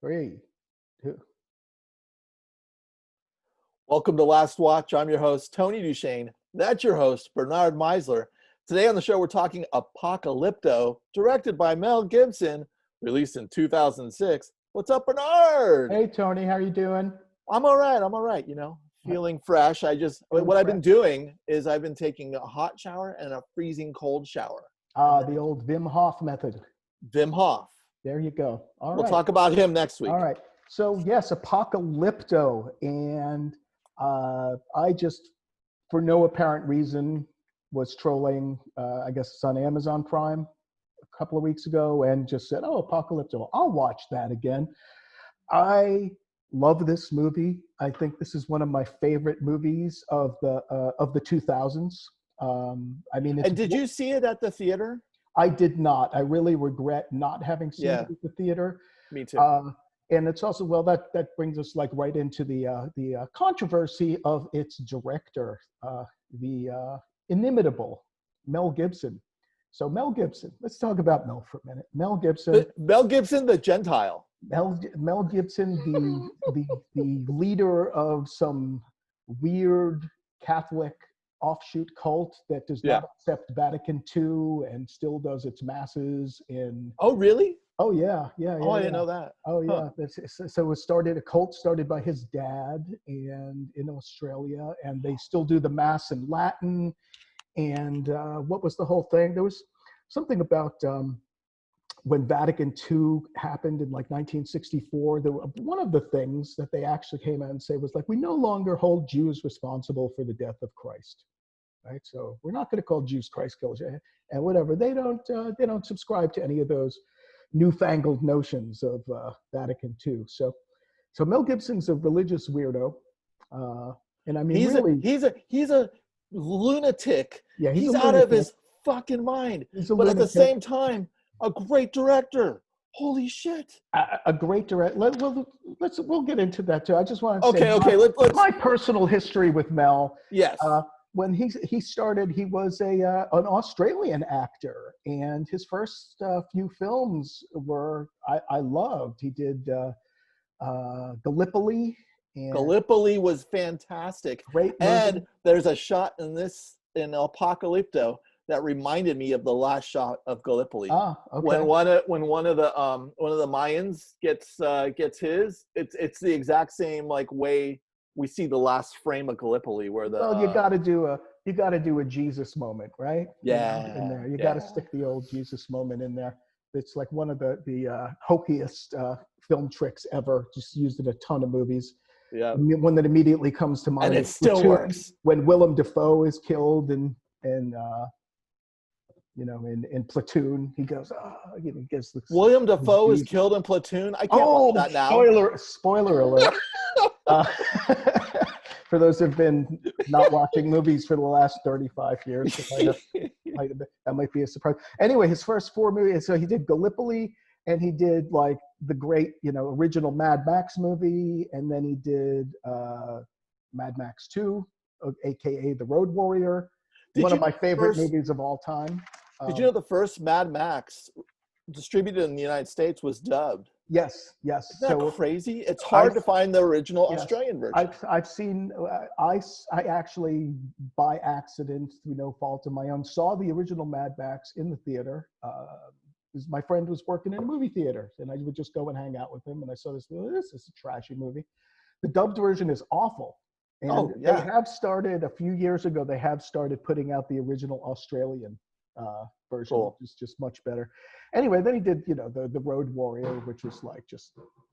Three, two. Welcome to Last Watch. I'm your host, Tony DuShane. That's your host, Bernard Meisler. Today on the show, we're talking Apocalypto, directed by Mel Gibson, released in 2006. What's up, Bernard? Hey, Tony, how you doing? I'm all right. Feeling fresh. What I've been doing is I've been taking a hot shower and a freezing cold shower. The old Wim Hof method. Wim Hof. There you go. All We'll right. talk about him next week. All right. So, yes, Apocalypto. And I just, for no apparent reason, was trolling, I guess it's on Amazon Prime a couple of weeks ago and just said, oh, Apocalypto, I'll watch that again. I love this movie. I think this is one of my favorite movies of the 2000s. And did you see it at the theater? I did not. I really regret not having seen it at the theater. Me too. And it's also, well, that brings us like right into the controversy of its director, the inimitable Mel Gibson. So Mel Gibson, let's talk about Mel for a minute. Mel Gibson, the Gentile. Mel Gibson, the leader of some weird Catholic offshoot cult that does not accept Vatican II and still does its masses in. Oh, really? Oh yeah. Oh, I didn't know that. Oh yeah. Huh. So a cult started by his dad and in Australia, and they still do the mass in Latin. And what was the whole thing? There was something about when Vatican II happened in like 1964. One of the things that they actually came out and say was like, we no longer hold Jews responsible for the death of Christ. Right, so we're not going to call Jews Christ killers and whatever. They don't subscribe to any of those newfangled notions of Vatican II. So Mel Gibson's a religious weirdo, and I mean he's a lunatic. Yeah, he's out of his fucking mind. But at the same time, a great director. Holy shit! A great director. We'll get into that too. I just want to say let's my personal history with Mel. Yes. When he started, he was an Australian actor, and his first few films were I loved. He did Gallipoli. And Gallipoli was fantastic. Great movie. And there's a shot in Apocalypto that reminded me of the last shot of Gallipoli. Okay. When one of the Mayans gets his, it's the exact same like way we see the last frame of Gallipoli where you got to do a Jesus moment, right? Yeah. In there, you got to stick the old Jesus moment in there. It's like one of the hokiest film tricks ever. Just used in a ton of movies. Yeah. One that immediately comes to mind. And it still works. When Willem Dafoe is killed in Platoon, he goes, he gives the William Dafoe is killed in Platoon. I can't watch that now. Spoiler alert. For those who've been not watching movies for the last 35 years, that might be a surprise. Anyway, his first four movies, so he did Gallipoli, and he did like the great, original Mad Max movie, and then he did Mad Max 2, aka The Road Warrior, one of my favorite movies of all time. Did you know the first Mad Max distributed in the United States was dubbed? Yes. Isn't that crazy? It's hard to find the original Australian version. I've seen. I actually, by accident, through no fault of my own, saw the original Mad Max in the theater. Because my friend was working in a movie theater, and I would just go and hang out with him. And I saw this. This is a trashy movie. The dubbed version is awful. And they have started a few years ago. They have started putting out the original Australian version, which is just much better. Anyway, then he did, the Road Warrior, which was like just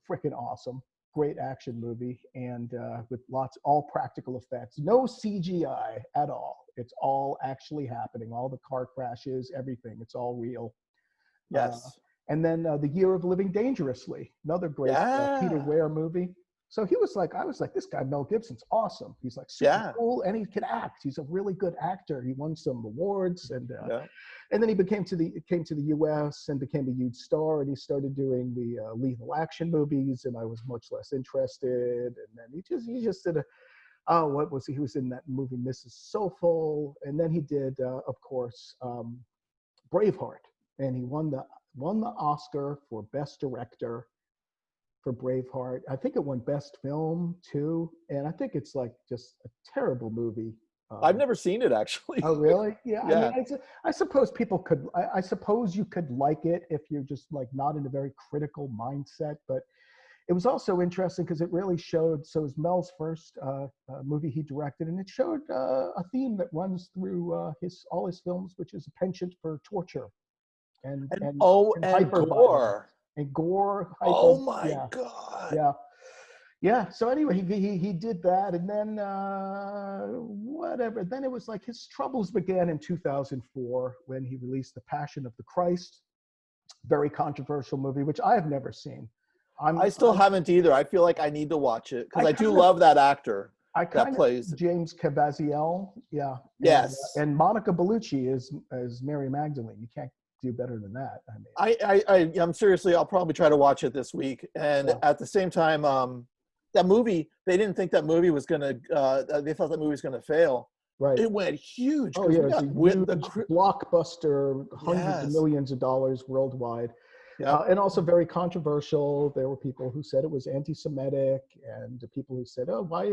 freaking awesome. Great action movie, and with all practical effects. No CGI at all. It's all actually happening. All the car crashes, everything. It's all real. Yes. And then The Year of Living Dangerously, another great Peter Weir movie. So I was like, this guy Mel Gibson's awesome. He's like super cool, and he can act. He's a really good actor. He won some awards, and then he came to the U.S. and became a huge star, and he started doing the lethal action movies, and I was much less interested. And then he just did what was he was in that movie Mrs. Soulful, and then he did of course Braveheart, and he won the Oscar for Best Director for Braveheart. I think it won Best Film too, and I think it's like just a terrible movie. I've never seen it actually. Oh, really? Yeah. Yeah. I mean, I suppose people could. I suppose you could like it if you're just like not in a very critical mindset. But it was also interesting because it really showed. So it was Mel's first movie he directed, and it showed a theme that runs through all his films, which is a penchant for torture and hyper gore. and gore. Oh my yeah, God. yeah. Yeah. So anyway, he did that, and then whatever. Then it was like his troubles began in 2004 when he released The Passion of the Christ, very controversial movie, which I have never seen. I still haven't either. I feel like I need to watch it because I do love that actor that plays James Caviezel. Yeah. Yes. And Monica Bellucci is Mary Magdalene. You can't do better than that. I mean, I'm seriously, I'll probably try to watch it this week. And at the same time, that movie, they didn't think that movie was gonna. They thought that movie was gonna fail. Right. It went huge. Oh yeah, it's a huge blockbuster, hundreds of millions of dollars worldwide. Yeah. And also very controversial. There were people who said it was anti-Semetic, and people who said, "Oh, why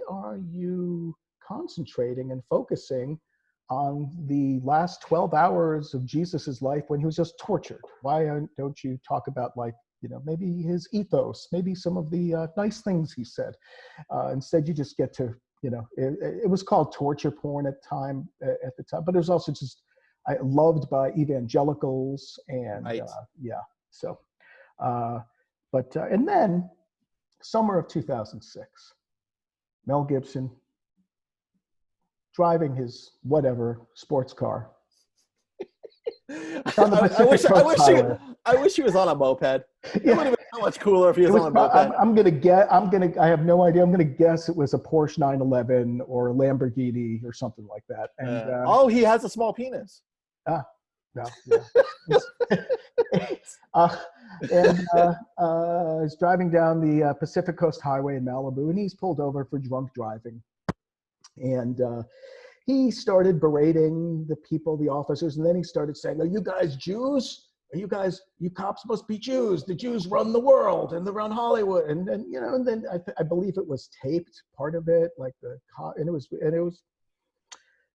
are you concentrating and focusing on the last 12 hours of Jesus's life when he was just tortured? Why don't you talk about like, you know, maybe his ethos, maybe some of the nice things he said? Instead, you just get to, you know, it was called torture porn at the time, but it was also just loved by evangelicals and yeah. So, and then summer of 2006, Mel Gibson driving his whatever sports car. I wish he was on a moped. It would have been so much cooler if he was on a moped. I have no idea. I'm gonna guess it was a Porsche 911 or a Lamborghini or something like that. And he has a small penis. No. Yeah. He's driving down the Pacific Coast Highway in Malibu, and he's pulled over for drunk driving. And he started berating the officers, and then he started saying, "Are you guys Jews? You cops must be Jews. The Jews run the world and they run Hollywood." And then, you know, and then I believe it was taped, part of it, like and it was,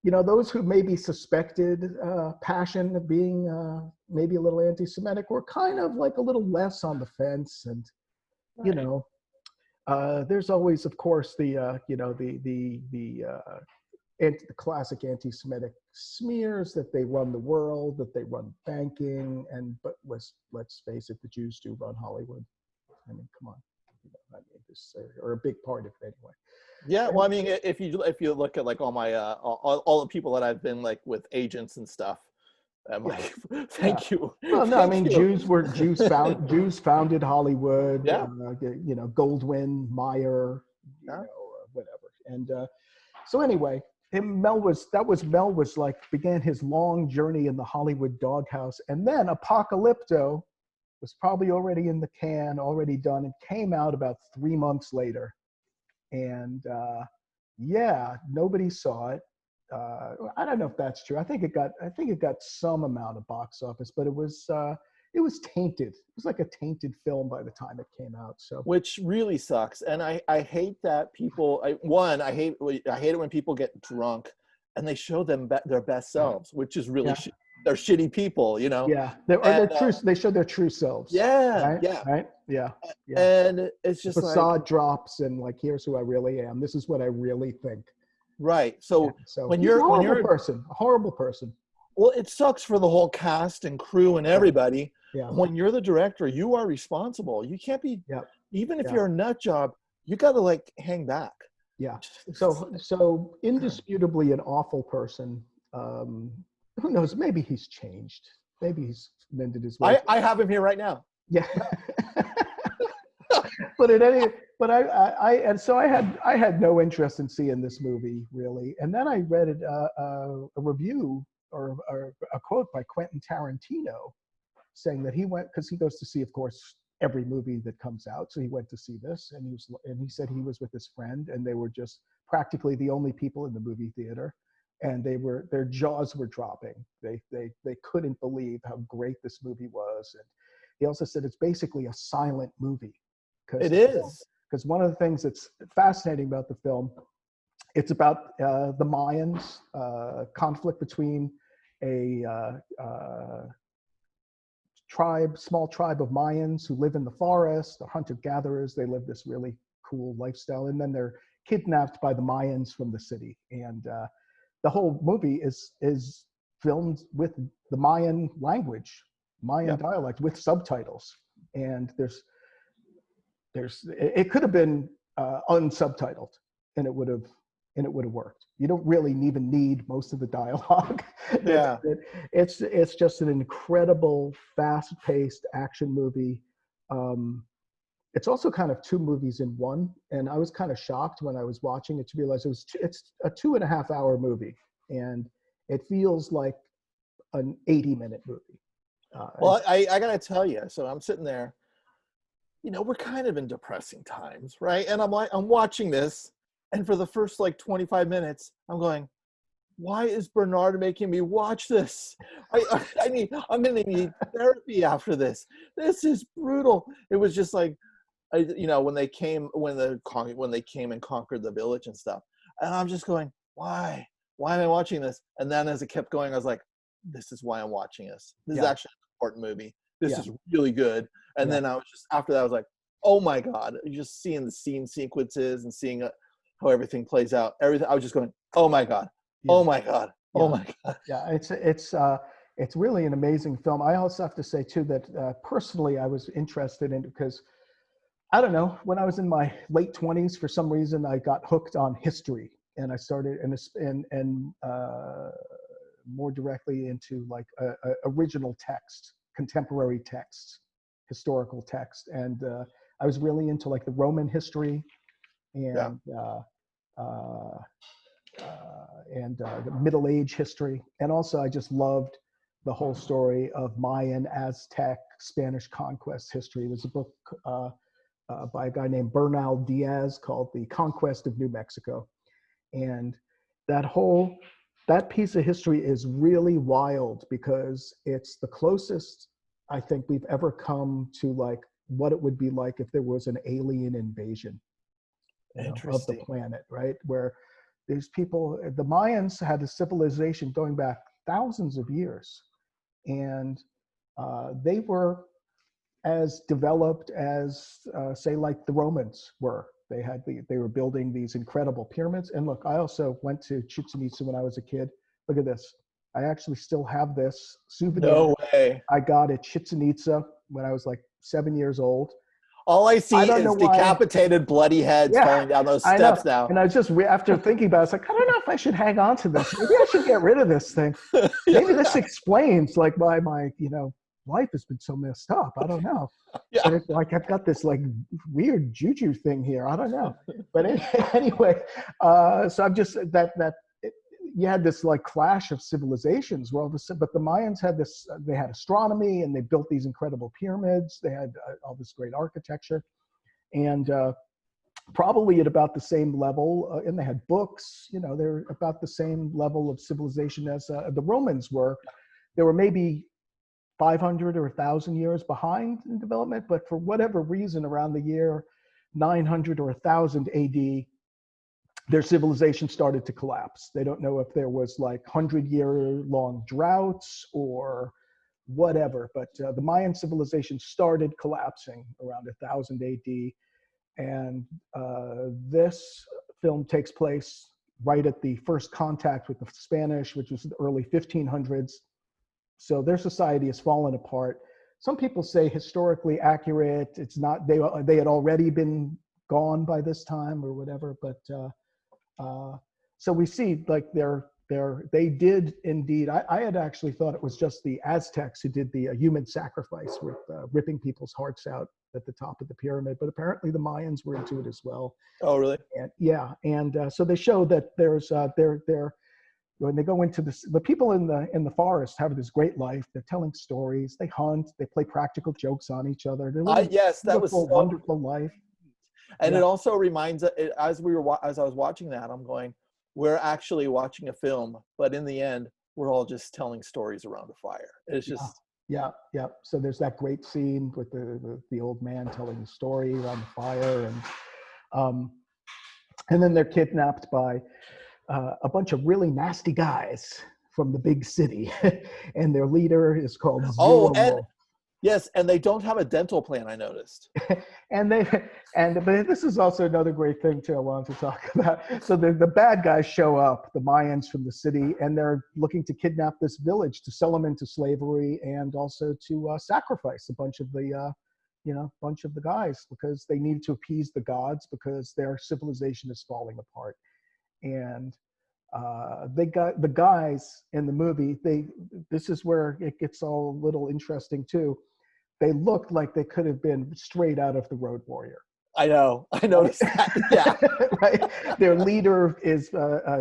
you know, those who maybe suspected Passion of being maybe a little anti-Semitic were kind of like a little less on the fence. And, you know, there's always, of course, the classic anti-Semitic smears that they run the world, that they run banking, but let's face it, the Jews do run Hollywood. I mean, come on, or a big part of it anyway. Yeah, well, I mean, if you look at like all my all the people that I've been like with agents and stuff, I'm like, thank you. Well, no, I mean, Jews founded Hollywood. Yeah. You know, Goldwyn, Mayer, you know, whatever. And so anyway, Mel was like began his long journey in the Hollywood doghouse, and then Apocalypto was probably already in the can, already done, and came out about 3 months later. And nobody saw it. I don't know if that's true. I think it got some amount of box office, but it was tainted. It was like a tainted film by the time it came out. So, which really sucks. And I hate that people. I hate it when people get drunk and they show them their best selves, which is really they're shitty people, you know. Yeah, they show their true selves. Yeah, right? Yeah. And it's just facade drops, and like, here's who I really am. This is what I really think. Right. So when you're a horrible person. Well, it sucks for the whole cast and crew and everybody. Yeah. When you're the director, you are responsible. You can't be. Even if you're a nut job, you got to like hang back. Yeah. So indisputably an awful person. Who knows? Maybe he's changed. Maybe he's mended his way. I have him here right now. Yeah. I had no interest in seeing this movie really, and then I read a review or a quote by Quentin Tarantino saying that he went, because he goes to see, of course, every movie that comes out. So he went to see this, and he said he was with his friend, and they were just practically the only people in the movie theater, and their jaws were dropping. They couldn't believe how great this movie was. And he also said it's basically a silent movie. It is. Because one of the things that's fascinating about the film, it's about the Mayans, conflict between a small tribe of Mayans who live in the forest. They're hunter-gatherers. They live this really cool lifestyle, and then they're kidnapped by the Mayans from the city. And the whole movie is filmed with the Mayan language, Mayan dialect, with subtitles. And it could have been unsubtitled, and it would have worked. You don't really even need most of the dialogue. Yeah. It's just an incredible, fast-paced action movie. It's also kind of two movies in one, and I was kind of shocked when I was watching it to realize it's a 2.5-hour movie, and it feels like an 80-minute movie. Well, I gotta tell you, so I'm sitting there, we're kind of in depressing times, right? And I'm watching this, and for the first like 25 minutes, I'm going, why is Bernard making me watch this? I'm gonna need therapy after this. This is brutal. It was just like, when they came and conquered the village and stuff, and I'm just going, why am I watching this? And then as it kept going, I was like, this is why I'm watching this. This is actually an important movie. This is really good. And then I was just, after that, I was like, oh my God, just seeing the scene sequences and seeing how everything plays out, everything. I was just going, oh my God, oh my God, oh my God. Yeah, it's really an amazing film. I also have to say too that personally I was interested in it because, I don't know, when I was in my late 20s, for some reason I got hooked on history, and I started and more directly into like original text, contemporary text, historical text, and I was really into like the Roman history and the Middle Age history, and also I just loved the whole story of Mayan, Aztec, Spanish conquest history. There's a book by a guy named Bernal Diaz called The Conquest of New Mexico, and that piece of history is really wild because it's the closest I think we've ever come to like what it would be like if there was an alien invasion of the planet, right? Where there's people, the Mayans had a civilization going back thousands of years, and they were as developed as say like the Romans were. They were building these incredible pyramids. And look, I also went to Chichen Itza when I was a kid. Look at this. I actually still have this souvenir. No way. I got at Chichen Itza when I was like 7 years old. All I see is decapitated, bloody heads falling down those steps now. And I was just, after thinking about it, I was like, I don't know if I should hang on to this. Maybe I should get rid of this thing. Maybe this explains like why my, life has been so messed up. I don't know. But it's like I've got this like weird juju thing here. I don't know. But anyway, so I'm just you had this like clash of civilizations. Well, but the Mayans had this. They had astronomy, and they built these incredible pyramids. They had all this great architecture, and probably at about the same level. And they had books. They're about the same level of civilization as the Romans were. There were maybe 500 or 1,000 years behind in development, but for whatever reason, around the year 900 or 1000 AD, their civilization started to collapse. They don't know if there was like 100-year-long droughts or whatever, but the Mayan civilization started collapsing around 1000 AD, and this film takes place right at the first contact with the Spanish, which was the early 1500s. So their society has fallen apart. Some people say historically accurate. It's not. They had already been gone by this time or whatever. But so we see like they did indeed. I had actually thought it was just the Aztecs who did the human sacrifice with ripping people's hearts out at the top of the pyramid. But apparently the Mayans were into it as well. Oh, really? And so they show that there's when they go into the people in the forest have this great life. They're telling stories. They hunt. They play practical jokes on each other. Yes, that was so wonderful life. And it also reminds as I was watching that, I'm going, we're actually watching a film, but in the end, we're all just telling stories around a fire. It's just Yeah, yeah. So there's that great scene with the old man telling the story around the fire, um, and then they're kidnapped by a bunch of really nasty guys from the big city, and their leader is called Oh, Zero and Wolf. yes, and they don't have a dental plan, I noticed. and but this is also another great thing too I wanted to talk about. So the bad guys show up, the Mayans from the city, and they're looking to kidnap this village to sell them into slavery and also to sacrifice a bunch of the guys because they need to appease the gods because their civilization is falling apart. And they got the guys in the movie. This is where it gets all a little interesting too. They looked like they could have been straight out of The Road Warrior. I know. I noticed that. Yeah. Right. Their leader is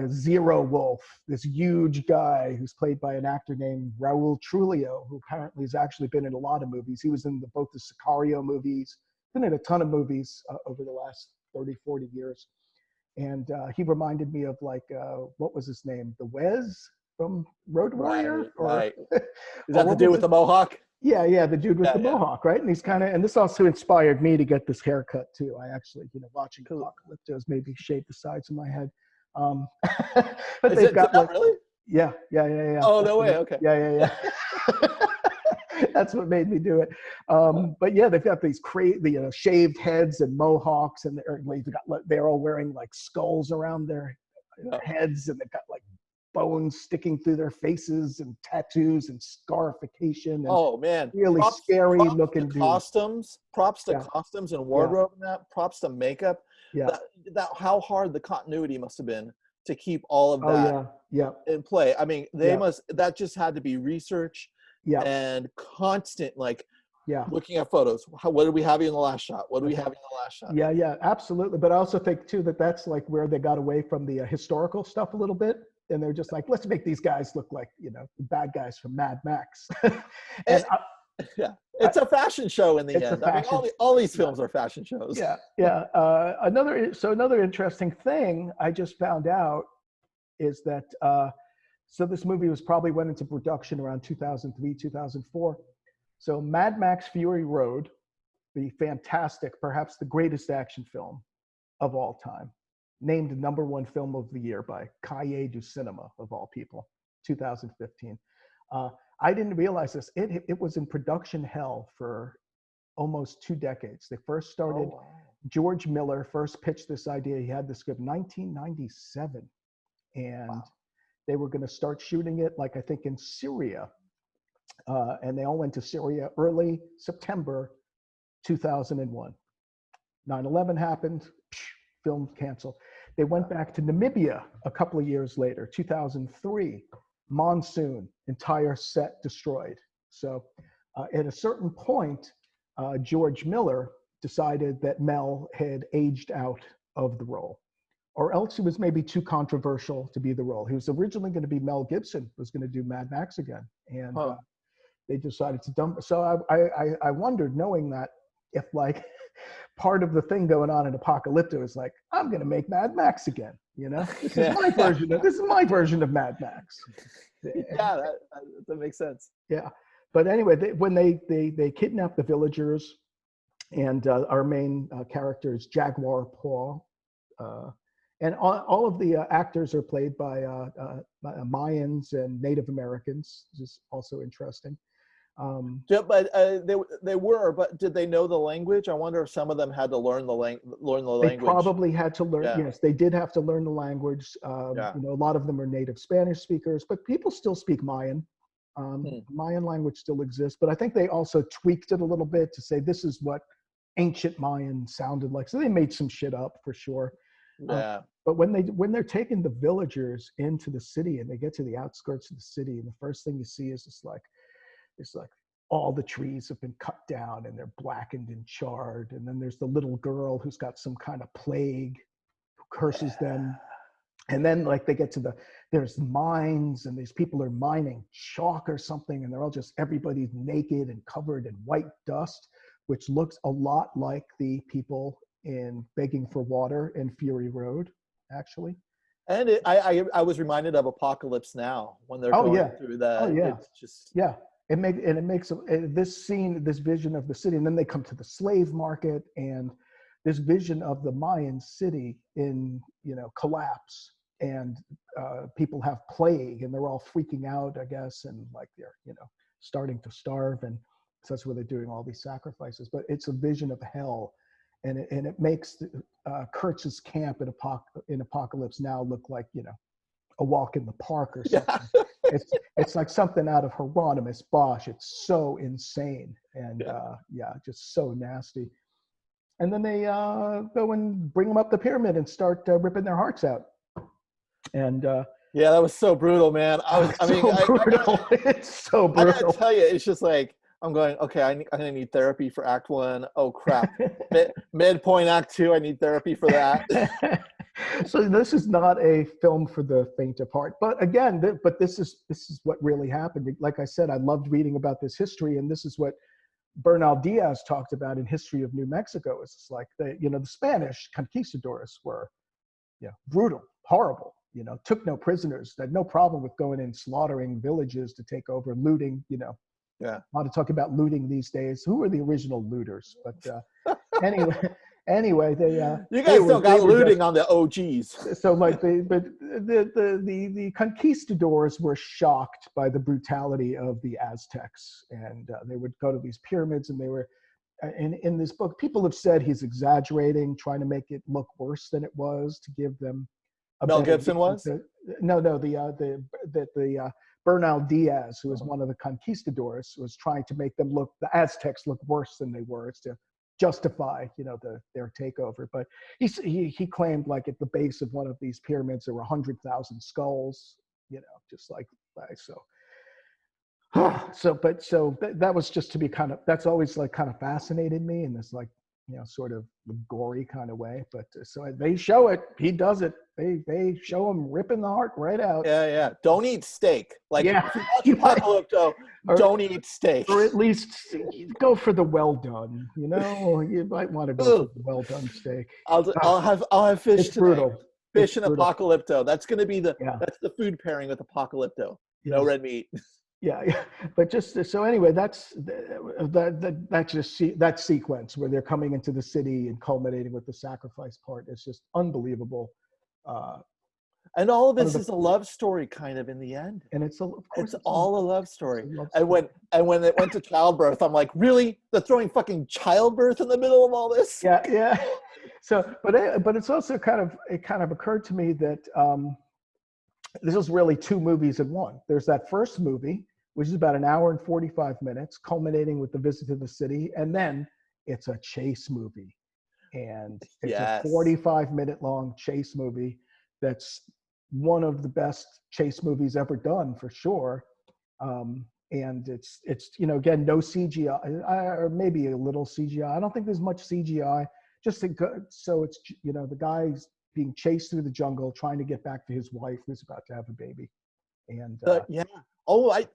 Zero Wolf, this huge guy who's played by an actor named Raul Trujillo, who apparently has actually been in a lot of movies. He was in both the Sicario movies, been in a ton of movies over the last 30, 40 years. And he reminded me of what was his name? The Wez from Road Warrior? Right. Is that the dude with the mohawk? Yeah, the dude with the mohawk, right? And he's and this also inspired me to get this haircut too. I actually, watching Apocalypto maybe shaved the sides of my head. But they've got really? Yeah. Oh, no way. Okay. Yeah. That's what made me do it. But yeah, they've got these crazy, shaved heads and mohawks, and they're all wearing like skulls around their heads, and they've got like bones sticking through their faces and tattoos and scarification. And oh man, really scary looking costumes. Props to costumes and wardrobe. And that props to makeup. Yeah, that how hard the continuity must have been to keep all of that in play. I mean, that just had to be research. Yeah. And constant looking at photos. What did we have in the last shot? What do we have in the last shot? Yeah, absolutely. But I also think too that's like where they got away from the historical stuff a little bit, and they're just like, let's make these guys look like the bad guys from Mad Max. It's a fashion show in the end. I mean, all these films are fashion shows. Yeah. Another interesting thing I just found out is that. So this movie went into production around 2003, 2004. So Mad Max Fury Road, the fantastic, perhaps the greatest action film of all time, named #1 film of the year by Cahiers du Cinema, of all people, 2015. I didn't realize this. It was in production hell for almost 2 decades. They first started, George Miller first pitched this idea. He had the script 1997. And they were going to start shooting it, I think, in Syria. And they all went to Syria early September 2001. 9/11 happened, film canceled. They went back to Namibia a couple of years later, 2003. Monsoon, entire set destroyed. So at a certain point, George Miller decided that Mel had aged out of the role. Or else he was maybe too controversial to be the role. He was originally going to be Mel Gibson, was going to do Mad Max again. And they decided to dump. So I wondered, knowing that, if part of the thing going on in Apocalypto is I'm going to make Mad Max again. This is my version of Mad Max. Yeah, that makes sense. Yeah. But anyway, when they kidnap the villagers, and our main character is Jaguar Paw. And all of the actors are played by Mayans and Native Americans, which is also interesting. But but did they know the language? I wonder if some of them had to learn the language. They probably had to learn. Yes, they did have to learn the language. A lot of them are native Spanish speakers, but people still speak Mayan. Mayan language still exists, but I think they also tweaked it a little bit to say this is what ancient Mayan sounded like. So they made some shit up for sure. Yeah. But when they're taking the villagers into the city and they get to the outskirts of the city, and the first thing you see is it's like all the trees have been cut down and they're blackened and charred. And then there's the little girl who's got some kind of plague who curses them. And then they get to there's mines, and these people are mining chalk or something, and they're all everybody's naked and covered in white dust, which looks a lot like the people in Begging for Water in Fury Road, actually. And I was reminded of Apocalypse Now when they're going through that. Oh yeah. It's just it makes this scene, this vision of the city, and then they come to the slave market, and this vision of the Mayan city in, collapse, and people have plague, and they're all freaking out, I guess, and like they're, starting to starve, and so that's where they're doing all these sacrifices. But it's a vision of hell, and it makes Kurtz's camp in Apocalypse Now look like, a walk in the park or something. Yeah. It's like something out of Hieronymus Bosch. It's so insane, and just so nasty. And then they go and bring them up the pyramid and start ripping their hearts out. And yeah, that was so brutal, man. It's so brutal. I gotta tell you, it's just like, I'm going, okay, I'm gonna need therapy for Act 1. Oh crap, midpoint Act 2, I need therapy for that. So this is not a film for the faint of heart. But again, this is what really happened. Like I said, I loved reading about this history, and this is what Bernal Diaz talked about in History of New Mexico. It's like the Spanish conquistadors were, brutal, horrible. Took no prisoners. They had no problem with going and slaughtering villages to take over, looting. Yeah. A lot of talk about looting these days. Who were the original looters? But anyway, they. You guys still got looting on the OGs. So like the conquistadors were shocked by the brutality of the Aztecs, and they would go to these pyramids, and they were. In this book, people have said he's exaggerating, trying to make it look worse than it was to give them. Mel Gibson was? No, the Bernal Diaz, who was one of the conquistadors, was trying to make the Aztecs look worse than they were, to justify, their takeover. But he claimed, like, at the base of one of these pyramids, there were 100,000 skulls, just like so. So that was just to be that's always like kind of fascinated me in this, like, sort of gory kind of way. But so they show it, he does it. They show him ripping the heart right out. Yeah. Don't eat steak. Like, if you watch Apocalypto, don't eat steak. Or at least go for the well done. You might want to go for the well done steak. I'll have fish. It's brutal. Fish and Apocalypto. That's going to be that's the food pairing with Apocalypto. Yeah. No red meat. Yeah. But just so anyway, that's that sequence where they're coming into the city and culminating with the sacrifice part. It's just unbelievable. And all of this is a love story, kind of, in the end. And it's all a love story. And when it went to childbirth, I'm like, really? They're throwing fucking childbirth in the middle of all this? Yeah. So, but it's also kind of occurred to me that this is really two movies in one. There's that first movie, which is about an hour and 45 minutes, culminating with the visit to the city, and then it's a chase movie. And it's a 45-minute long chase movie that's one of the best chase movies ever done, for sure. And it's again, no CGI, or maybe a little CGI. I don't think there's much CGI. So it's, the guy's being chased through the jungle, trying to get back to his wife who's about to have a baby. And I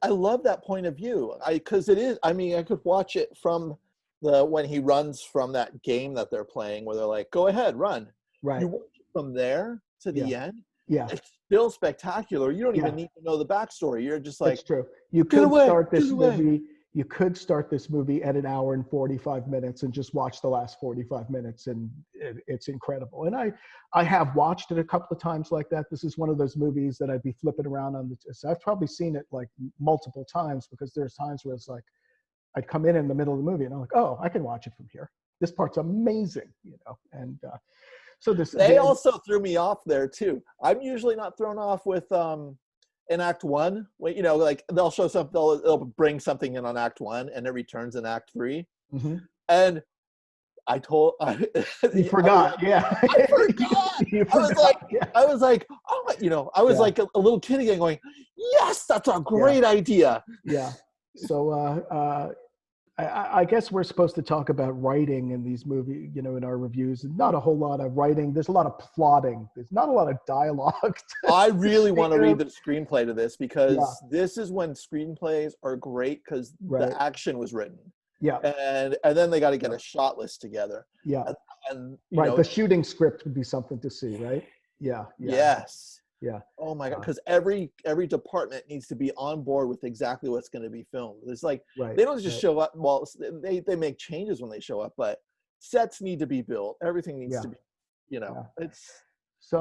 love that point of view. Because it is, I could watch it from when he runs from that game that they're playing, where they're like, go ahead, run. Right. You watch it from there to the end. Yeah. It's still spectacular. You don't even need to know the backstory. You're just like, it's true. You could start this movie. You could start this movie at an hour and 45 minutes and just watch the last 45 minutes, and it's incredible. And I have watched it a couple of times like that. This is one of those movies that I'd be flipping around on. So I've probably seen it like multiple times, because there's times where it's like, I'd come in the middle of the movie and I'm like, oh, I can watch it from here. This part's amazing, and so they also threw me off there too. I'm usually not thrown off with in Act 1, like they'll show something, they'll bring something in on Act 1 and it returns in Act 3. Mm-hmm. And I forgot. I was like, oh, I was like a little kid again going, yes, that's a great idea. Yeah. So I guess we're supposed to talk about writing in these movies, in our reviews. Not a whole lot of writing. There's a lot of plotting. There's not a lot of dialogue. I really want to read the screenplay to this, because this is when screenplays are great, because the action was written. Yeah. And then they got to get a shot list together. Yeah. And the shooting script would be something to see, right? Yeah. Yes. Yeah. Oh my God, because every department needs to be on board with exactly what's going to be filmed. It's like Right. they don't just Right. show up. Well, they make changes when they show up, but sets need to be built. Everything needs Yeah. to be, you know, Yeah. it's So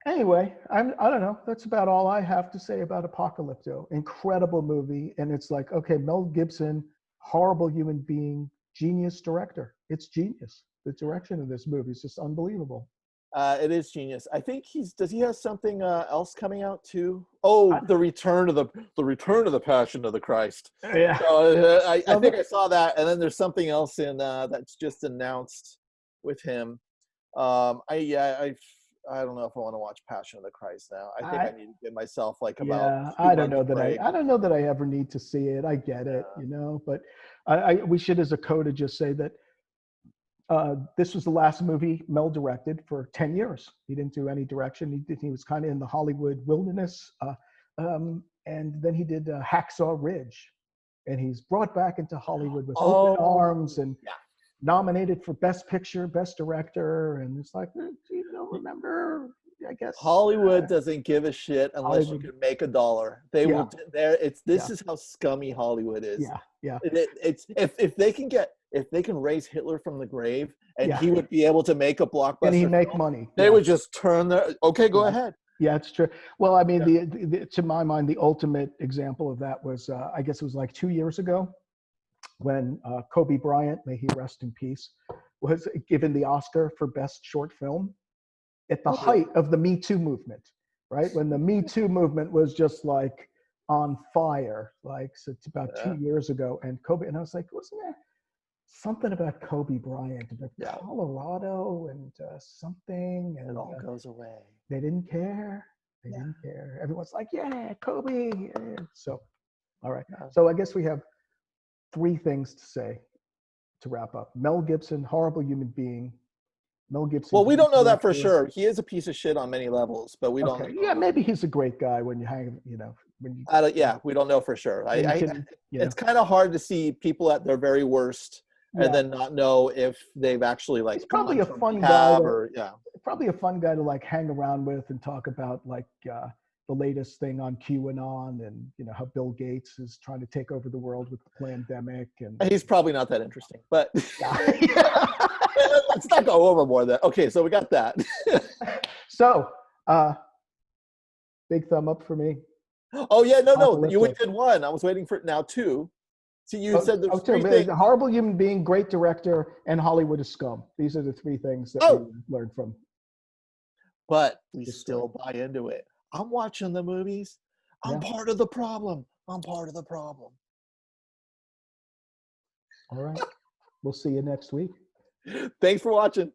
anyway, I don't know. That's about all I have to say about Apocalypto. Incredible movie, and it's like, okay, Mel Gibson, horrible human being, genius director. It's genius. The direction of this movie is just unbelievable. it is genius. I think does he have something else coming out too? Oh, the return of the Passion of the Christ. Yeah. So I Well, think I saw that, and then there's something else in that's just announced with him. I don't know if I want to watch Passion of the Christ now. I think I need to give myself like about yeah, 2 I don't months know that break. I don't know that I ever need to see it. I get it, you know, but we should, as a coda, just say that this was the last movie Mel directed for 10 years. He didn't do any direction. He was kind of in the Hollywood wilderness. And then he did Hacksaw Ridge, and he's brought back into Hollywood with open arms and yeah. nominated for Best Picture, Best Director. And it's like, you don't remember, I guess. Hollywood doesn't give a shit unless you Hollywood. can make $1. They Yeah. will. This Yeah. is how scummy Hollywood is. Yeah. Yeah. It's if they can raise Hitler from the grave and Yeah. he would be able to make a blockbuster And he make film, money. they Yeah. would just turn their okay. Go Yeah. ahead. Yeah, it's true. Well, I mean, to my mind, the ultimate example of that was, I guess it was like 2 years ago, when Kobe Bryant, may he rest in peace, was given the Oscar for Best Short Film at the height of the Me Too movement, right? When the Me Too movement was just like on fire, like, so it's about 2 years ago. And Kobe, and I was like, wasn't there something about Kobe Bryant, about Colorado and something? And it all goes away. they didn't care. They didn't care. Everyone's like, yeah, Kobe. Yeah. So, all right. So I guess we have 3 things to say to wrap up. Mel Gibson, horrible human being. Mel Gibson. Well, we don't know that for director. sure. He is a piece of shit on many levels, but we don't know. Yeah, maybe he's a great guy when you hang, you know, when you. We don't know for sure. It's kind of hard to see people at their very worst and then not know if they've actually like. He's probably a fun guy. Yeah. Probably a fun guy to like hang around with and talk about like the latest thing on QAnon and, you know, how Bill Gates is trying to take over the world with the pandemic. And he's probably not that interesting, but let's not go overboard that. Okay, so we got that. So, big thumb up for me. Oh yeah, no, you did 1. I was waiting for now 2. See, you said there's 3 things. Horrible human being, great director, and Hollywood is scum. These are the 3 things that we learned from. But we still buy into it. I'm watching the movies. I'm part of the problem. I'm part of the problem. All right. We'll see you next week. Thanks for watching.